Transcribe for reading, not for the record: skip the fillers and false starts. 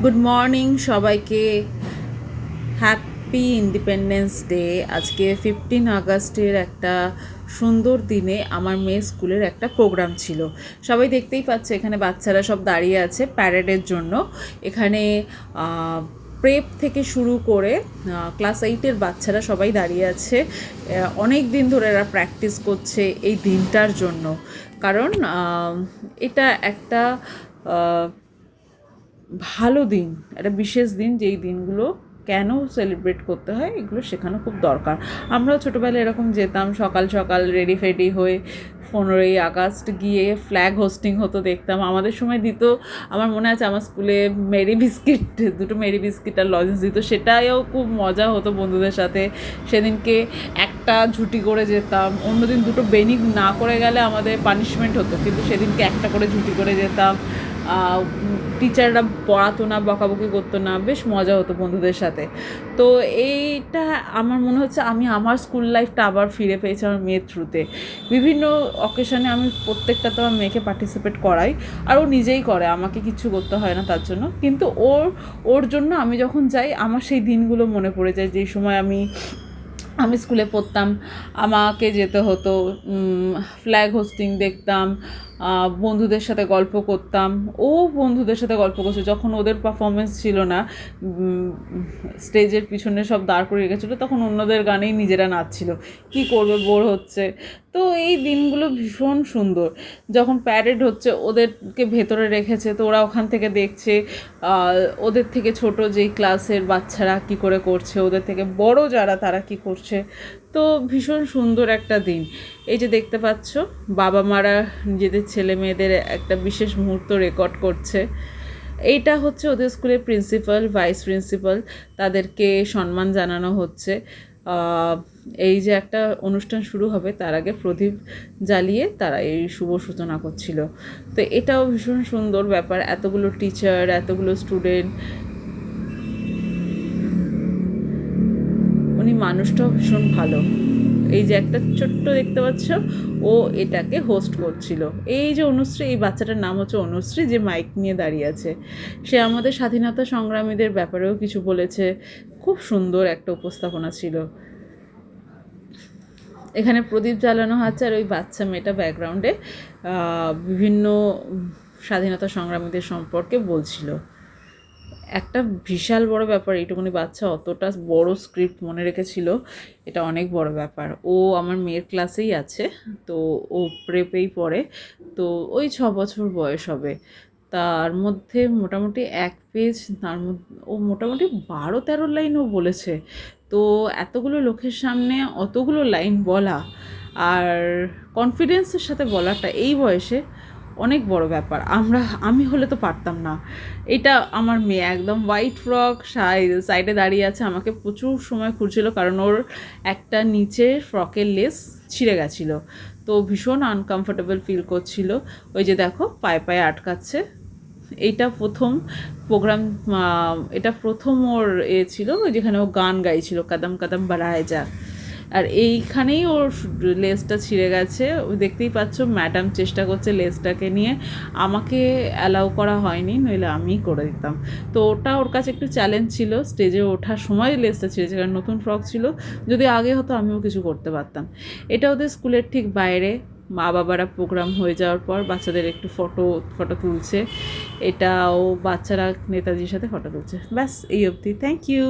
Good morning সবাইকে। Happy independence day. আজকে 15 আগস্টের একটা সুন্দর দিনে আমার মেয়ে স্কুলের একটা প্রোগ্রাম ছিল। সবাই দেখতেই পাচ্ছে, এখানে বাচ্চারা সব দাঁড়িয়ে আছে প্যারেডের জন্য। এখানে প্রেপ থেকে শুরু করে ক্লাস 8-এর বাচ্চারা সবাই দাঁড়িয়ে আছে। অনেক দিন ধরে এরা প্র্যাকটিস করছে এই দিনটার জন্য, কারণ এটা একটা ভালো দিন, একটা বিশেষ দিন, যেই দিনগুলো কেন সেলিব্রেট করতে হয় এগুলো শেখানো খুব দরকার। আমরাও ছোটোবেলায় এরকম যেতাম, সকাল সকাল রেডি ফেডি হয়ে 15ই আগস্ট গিয়ে ফ্ল্যাগ হোস্টিং হতো, দেখতাম। আমাদের সময় দিত, আমার মনে আছে আমার স্কুলে মেরি বিস্কিট, দুটো মেরি বিস্কিট আর লজেন্স দিত, সেটাও খুব মজা হতো বন্ধুদের সাথে। সেদিনকে একটা ঝুটি করে যেতাম, অন্যদিন দুটো বেনি না করে গেলে আমাদের পানিশমেন্ট হতো, কিন্তু সেদিনকে একটা করে ঝুটি করে যেতাম। টিচাররা পড়াতো না, বকাবকি করতো না, বেশ মজা হতো বন্ধুদের সাথে। তো এইটা আমার মনে হচ্ছে আমি আমার স্কুল লাইফটা আবার ফিরে পেয়েছি আমার মেয়ের থ্রুতে। বিভিন্ন অকেশনে আমি প্রত্যেকটাতে আমার মেয়েকে পার্টিসিপেট করাই, আর ও নিজেই করে, আমাকে কিচ্ছু করতে হয় না তার জন্য। কিন্তু ওর জন্য আমি যখন যাই আমার সেই দিনগুলো মনে পড়ে যায়, যেই সময় আমি স্কুলে পড়তাম, আমাকে যেতে হতো, ফ্ল্যাগ হোস্টিং দেখতাম, বন্ধুদের সাথে গল্প করতাম। ও বন্ধুদের সাথে গল্প করছে যখন ওদের পারফরমেন্স ছিল না, স্টেজের পিছনে সব দাঁড় করে রেখেছিলো, তখন অন্যদের গানেই নিজেরা নাচছিল। কি করবে, বোর হচ্ছে। তো এই দিনগুলো ভীষণ সুন্দর। যখন প্যারেড হচ্ছে, ওদেরকে ভেতরে রেখেছে, তো ওরা ওখান থেকে দেখছে ওদের থেকে ছোট যেই ক্লাসের বাচ্চারা কি করে করছে, ওদের থেকে বড় যারা তারা কি করছে। তো ভীষণ সুন্দর একটা দিন। এই যে দেখতে পাচ্ছ, বাবা মারা নিজেদের ছেলে মেয়েদের একটা বিশেষ মুহূর্ত রেকর্ড করছে। এইটা হচ্ছে ওদের স্কুলের প্রিন্সিপাল, ভাইস প্রিন্সিপাল, তাদেরকে সম্মান জানানো হচ্ছে। এই যে একটা অনুষ্ঠান শুরু হবে তার আগে প্রদীপ জ্বালিয়ে তারা এই শুভ সূচনা করছিল। তো এটাও ভীষণ সুন্দর ব্যাপার, এতগুলো টিচার, এতগুলো স্টুডেন্ট। উনি মানুষটাও ভীষণ ভালো। এই যে একটা ছোট্ট দেখতে পাচ্ছ, ও এটাকে হোস্ট করছিল। এই যে অনুশ্রী, এই বাচ্চাটার নাম হচ্ছে অনুশ্রী, যে মাইক নিয়ে দাঁড়িয়ে আছে। সে আমাদের স্বাধীনতা সংগ্রামীদের ব্যাপারেও কিছু বলেছে। খুব সুন্দর একটা উপস্থাপনা ছিল। এখানে প্রদীপ জ্বালানো হচ্ছে, আর ওই বাচ্চা মেয়েটা ব্যাকগ্রাউন্ডে বিভিন্ন স্বাধীনতা সংগ্রামীদের সম্পর্কে বলছিল। একটা বিশাল বড় ব্যাপার, এইটুকুনি বাচ্চা অতটা বড় স্ক্রিপ্ট মনে রেখেছিল, এটা অনেক বড় ব্যাপার। ও আমার মেয়ের ক্লাসেই আছে, তো ও প্রেপেই পড়ে, তো ওই 6 বছর বয়স হবে। তার মধ্যে মোটামুটি 1 পেজ, তার মধ্যে ও মোটামুটি 12-13 লাইন ও বলেছে। তো এতগুলো লোকের সামনে অতগুলো লাইন বলা, আর কনফিডেন্সের সাথে বলাটা এই বয়সে অনেক বড় ব্যাপার। আমি হলে তো পারতাম না। এটা আমার মেয়ে একদম হোয়াইট ফ্রক, সাইডে দাঁড়িয়ে আছে, আমাকে প্রচুর সময় খুঁজছিল, কারণ ওর একটা নিচের ফ্রকের লেস ছিঁড়ে গেছিলো, তো ভীষণ আনকমফোর্টেবল ফিল করছিল। ওই যে দেখো, পায়ে পায়ে আটকাচ্ছে। এইটা প্রথম প্রোগ্রাম, এটা প্রথম ওর ছিল, যেখানে ও গান গাইছিল, কদম কদম বাড়ায় যা। আর এইখানেই ওর লেসটা ছিঁড়ে গেছে। দেখতেই পাচ্ছ, ম্যাডাম চেষ্টা করছে লেসটাকে নিয়ে, আমাকে অ্যালাউ করা হয়নি, নইলে আমিই করে দিতাম। তো ওটা ওর কাছে একটু চ্যালেঞ্জ ছিল, স্টেজে ওঠার সময় লেসটা ছিঁড়েছে, কারণ নতুন ফ্রক ছিল। যদি আগে হতো আমিও কিছু করতে পারতাম। এটা ওদের স্কুলের ঠিক বাইরে। মা বাবারা প্রোগ্রাম হয়ে যাওয়ার পর বাচ্চাদের একটু ফটো তুলছে। এটাও বাচ্চারা নেতাজির সাথে ফটো তুলছে। ব্যাস এই অবধি। Thank you.